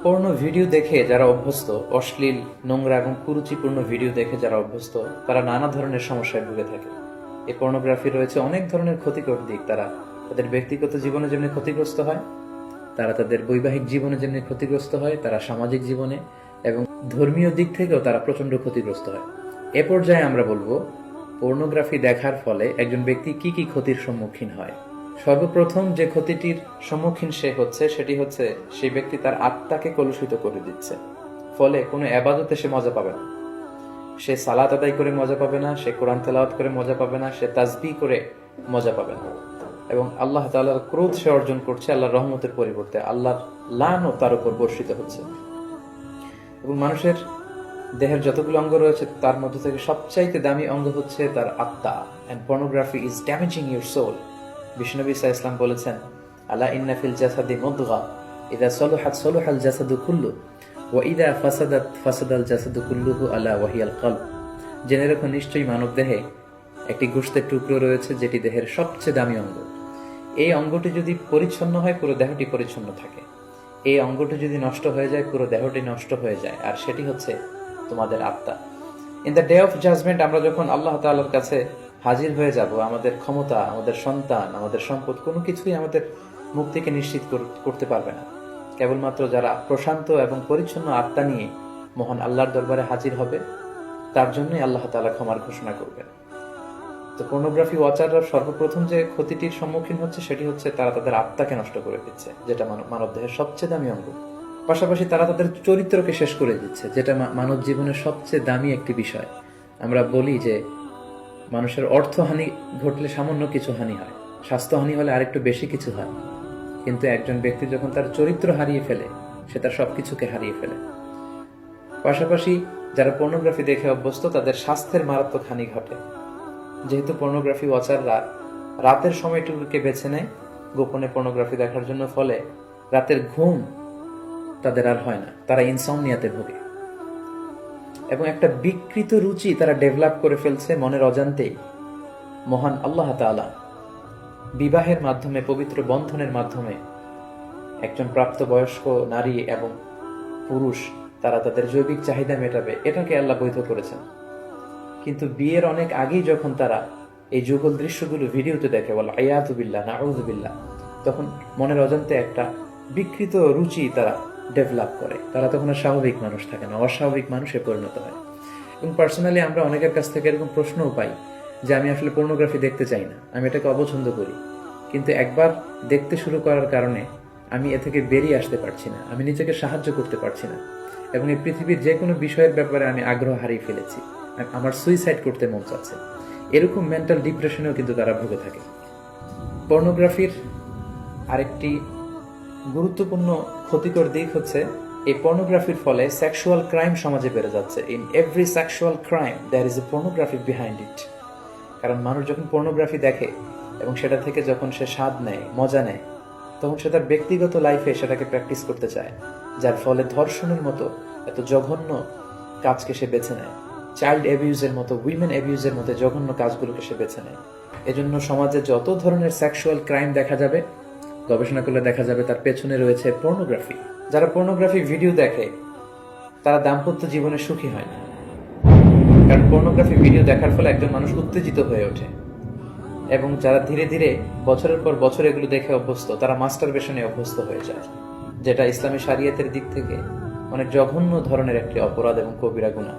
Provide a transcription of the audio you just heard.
পর্ণ video দেখে যারা অভ্যস্ত, অশ্লীল, নোংরা এবং কুরুচিপূর্ণ ভিডিও দেখে যারা অভ্যস্ত, তারা নানা ধরনের সমস্যায় ভুগে থাকে। এই পর্নোগ্রাফি রয়েছে অনেক ধরনের ক্ষতিকর দিক। তারা তাদের ব্যক্তিগত জীবনে যেমনি ক্ষতিগ্রস্ত হয়, তারা তাদের বৈবাহিক জীবনে যেমনি ক্ষতিগ্রস্ত হয়, তারা সামাজিক জীবনে এবং ধর্মীয় দিক থেকেও তারা প্রচন্ড ক্ষতিগ্রস্ত হয়। এ পর্যায়ে আমরা বলবো পর্নোগ্রাফি দেখার ফলে একজন ব্যক্তি কি কি ক্ষতির সম্মুখীন হয়। সর্বপ্রথম যে ক্ষতিটির সম্মুখীন সে হচ্ছে সেটি হচ্ছে সেই ব্যক্তি তার আত্মাকে কলুষিত করে দিচ্ছে। ফলে কোনো এবাদতে সে মজা পাবে না, সে সালাত আদায় করে মজা পাবে না, সে কোরআন তেলাওয়াত করে মজা পাবে না, সে তাসবিহ করে মজা পাবে না। এবং আল্লাহ তাআলার ক্রোধ সে অর্জন করছে আল্লাহর রহমতের পরিবর্তে, আল্লাহর লানও তার উপর বর্ষিত হচ্ছে। এবং মানুষের দেহের যতগুলো অঙ্গ রয়েছে তার মধ্যে থেকে সবচাইতে দামি অঙ্গ হচ্ছে তার আত্মা। And pornography is damaging your soul. বিষ্ণুনবী সাল্লাল্লাহু আলাইহি ওয়াসাল্লাম বলেছেন, আলা ইন্না ফিল জাসাদি মুদগা ইযা সলুহাত সলুহাল জাসাদু কুল্লু ওয়া ইযা ফাসাদাত ফাসাদাল জাসাদু কুল্লুহু আলা ওয়াহিয়াল কলব। জেনে রাখো, নিশ্চয়ই মানব দেহে একটি গোশতের টুকরো রয়েছে যেটি দেহের সবচেয়ে দামি অঙ্গ। এই অঙ্গটি যদি পরিচ্ছন্ন হয় পুরো দেহটি পরিচ্ছন্ন থাকে, এই অঙ্গটি যদি নষ্ট হয়ে যায় পুরো দেহটি নষ্ট হয়ে যায়, আর সেটি হচ্ছে তোমাদের আত্মা। In the day of judgement আমরা যখন আল্লাহ তাআলার কাছে হাজির হয়ে যাব, আমাদের ক্ষমতা, আমাদের সন্তান, আমাদের সম্পদ কোনো কিছুই আমাদের মুক্তিকে নিশ্চিত করতে পারবে না। কেবলমাত্র যারা প্রশান্ত এবং পরিচ্ছন্ন আত্মা নিয়ে মহান আল্লাহর দরবারে হাজির হবে, তার জন্যই আল্লাহ তাআলা ক্ষমার ঘোষণা করবেন। তো পর্নোগ্রাফি ওয়াচাররা সর্বপ্রথম যে ক্ষতিটির সম্মুখীন হচ্ছে সেটি হচ্ছে তারা তাদের আত্মাকে নষ্ট করে দিচ্ছে, যেটা মানব দেহের সবচেয়ে দামি অঙ্গ। পাশাপাশি তারা তাদের চরিত্রকে শেষ করে দিচ্ছে, যেটা মানব জীবনের সবচেয়ে দামি একটি বিষয়। আমরা বলি যে মানুষের অর্থহানি ঘটলে সামান্য কিছু হানি হয়, স্বাস্থ্যহানি হলে আরেকটু বেশি কিছু হয়, কিন্তু একজন ব্যক্তি যখন তার চরিত্র হারিয়ে ফেলে সে তার সবকিছুকে হারিয়ে ফেলে। পাশাপাশি যারা পর্নোগ্রাফি দেখে অভ্যস্ত তাদের স্বাস্থ্যের মারাত্মক হানি ঘটে, যেহেতু পর্নোগ্রাফি ওয়াচাররা রাতের সময়টুকুকে বেছে নেয় গোপনে পর্নোগ্রাফি দেখার জন্য। ফলে রাতের ঘুম তাদের আর হয় না, তারা ইনসমনিয়াতে ভোগে এবং একটা বিকৃত রুচি তারা ডেভেলপ করে ফেলছে মনের অজান্তেই। মহান আল্লাহ তাআলা বিবাহের মাধ্যমে, পবিত্র বন্ধনের মাধ্যমে একজন প্রাপ্তবয়স্ক নারী এবং পুরুষ তারা তাদের জৈবিক চাহিদা মেটাবে, এটাকে আল্লাহ বৈধ করেছেন। কিন্তু বিয়ের অনেক আগেই যখন তারা এই যুগল দৃশ্যগুলো ভিডিওতে দেখে, বলে আয়াতু বিল্লাহ, নাউযু বিল্লাহ, তখন মনের অজান্তে একটা বিকৃত রুচি তারা ডেভেলপ করে। তারা তখন আর স্বাভাবিক মানুষ থাকে না, অস্বাভাবিক মানুষে পরিণত হয়। এবং পার্সোনালি আমরা অনেকের কাছ থেকে এরকম প্রশ্নও পাই যে আমি আসলে পর্নোগ্রাফি দেখতে চাই না, আমি এটাকে অপছন্দ করি, কিন্তু একবার দেখতে শুরু করার কারণে আমি এ থেকে বেরিয়ে আসতে পারছি না, আমি নিজেকে সাহায্য করতে পারছি না, এবং এই পৃথিবীর যে কোনো বিষয়ের ব্যাপারে আমি আগ্রহ হারিয়ে ফেলেছি, আমার সুইসাইড করতে মন চাচ্ছে। এরকম মেন্টাল ডিপ্রেশনেও কিন্তু তারা ভুগে থাকে। পর্নোগ্রাফির আরেকটি গুরুত্বপূর্ণ ক্ষতিকর দিক হচ্ছে এই পর্নোগ্রাফির ফলে সেক্সুয়াল ক্রাইম সমাজে বেড়ে যাচ্ছে। In every sexual crime there is a pornography behind it. কারণ মানুষ যখন পর্নোগ্রাফি দেখে এবং সেটা থেকে যখন সে স্বাদ নেয়, মজা নেয়, তখন সে তার ব্যক্তিগত লাইফে সেটাকে প্র্যাকটিস করতে চায়, যার ফলে ধর্ষণের মতো এত জঘন্য কাজকে সে বেছে নেয়, চাইল্ড অ্যাবিউজের মতো, উইমেন অ্যাবিউজের মতো জঘন্য কাজগুলোকে সে বেছে নেয়। এজন্য সমাজে যত ধরনের সেক্সুয়াল ক্রাইম দেখা যাবে, গবেষণা করলে দেখা যাবে তার পেছনে রয়েছে পর্নোগ্রাফি। যারা পর্নোগ্রাফি ভিডিও দেখে তারা দাম্পত্য জীবনে সুখী হয় না, কারণ পর্নোগ্রাফি ভিডিও দেখার ফলে একজন মানুষ উত্তেজিত হয়ে ওঠে। এবং যারা ধীরে ধীরে বছরের পর বছর এগুলো দেখে অভ্যস্ত, তারা মাস্টারবেশনে অভ্যস্ত হয়ে যায়, যেটা ইসলামী শরিয়তের দিক থেকে অনেক জঘন্য ধরনের একটি অপরাধ এবং কবিরা গুনাহ।